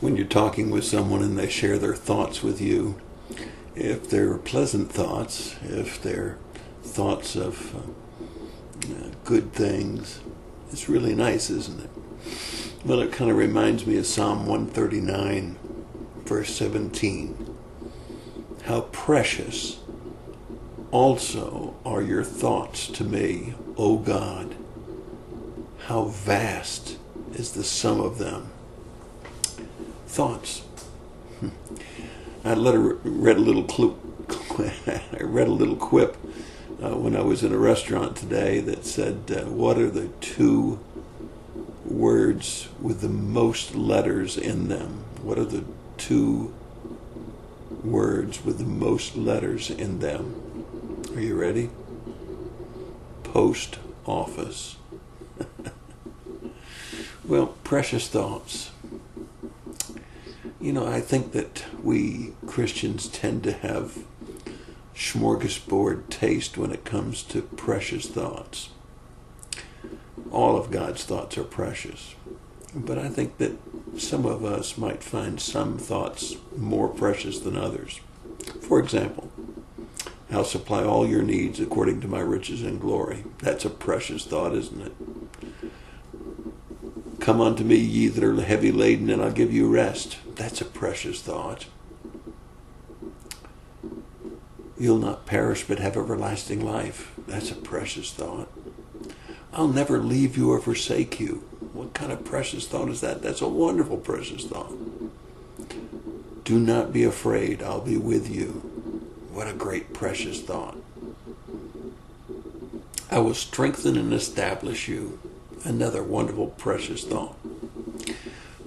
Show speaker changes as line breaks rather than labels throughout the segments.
when you're talking with someone and they share their thoughts with you, if they're pleasant thoughts, if they're thoughts of good things, it's really nice, isn't it? Well, it kind of reminds me of Psalm 139, verse 17. How precious also are your thoughts to me, O God. How vast is the sum of them. Thoughts. I read a little quip when I was in a restaurant today that said, what are the two words with the most letters in them? What are the two words with the most letters in them? Are you ready? Post office. Well, precious thoughts. You know, I think that we Christians tend to have smorgasbord taste when it comes to precious thoughts. All of God's thoughts are precious. But I think that some of us might find some thoughts more precious than others. For example, I'll supply all your needs according to my riches and glory. That's a precious thought, isn't it? Come unto me, ye that are heavy laden, and I'll give you rest. That's a precious thought. You'll not perish but have everlasting life. That's a precious thought. I'll never leave you or forsake you. What kind of precious thought is that? That's a wonderful precious thought. Do not be afraid. I'll be with you. What a great precious thought. I will strengthen and establish you. Another wonderful precious thought.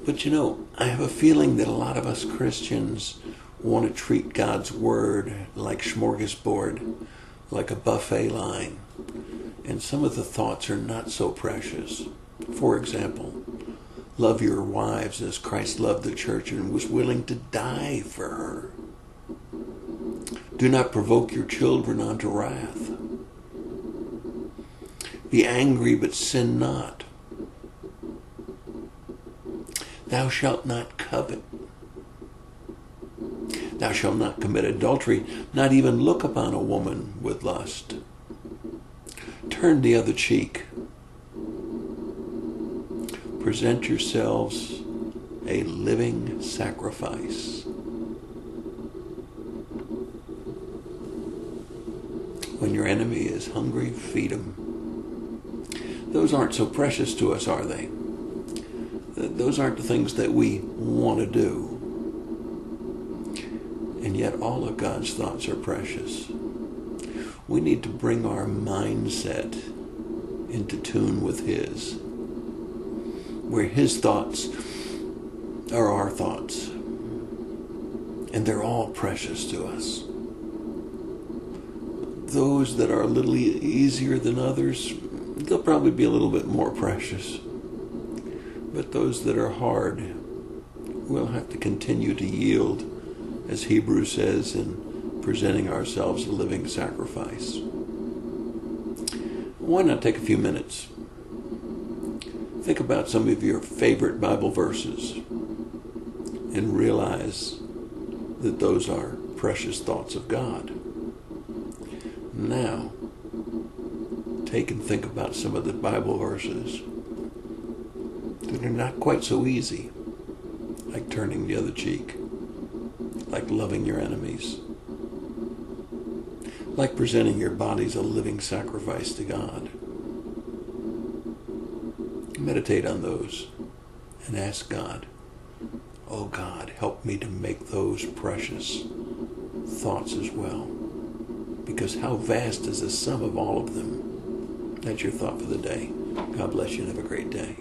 But you know, I have a feeling that a lot of us Christians want to treat God's Word like smorgasbord, like a buffet line. And some of the thoughts are not so precious. For example, love your wives as Christ loved the church and was willing to die for her. Do not provoke your children unto wrath. Be angry, but sin not. Thou shalt not covet. Thou shalt not commit adultery, not even look upon a woman with lust. Turn the other cheek. Present yourselves a living sacrifice. When your enemy is hungry, feed him. Those aren't so precious to us, are they? Those aren't the things that we want to do. And yet all of God's thoughts are precious. We need to bring our mindset into tune with His, where His thoughts are our thoughts. And they're all precious to us. Those that are a little easier than others, they'll probably be a little bit more precious. But those that are hard, we'll have to continue to yield, as Hebrews says, in presenting ourselves a living sacrifice. Why not take a few minutes? Think about some of your favorite Bible verses and realize that those are precious thoughts of God. Now, take and think about some of the Bible verses that are not quite so easy, like turning the other cheek, like loving your enemies, like presenting your bodies a living sacrifice to God. Meditate on those and ask God, oh God, help me to make those precious thoughts as well. Because how vast is the sum of all of them? That's your thought for the day. God bless you and have a great day.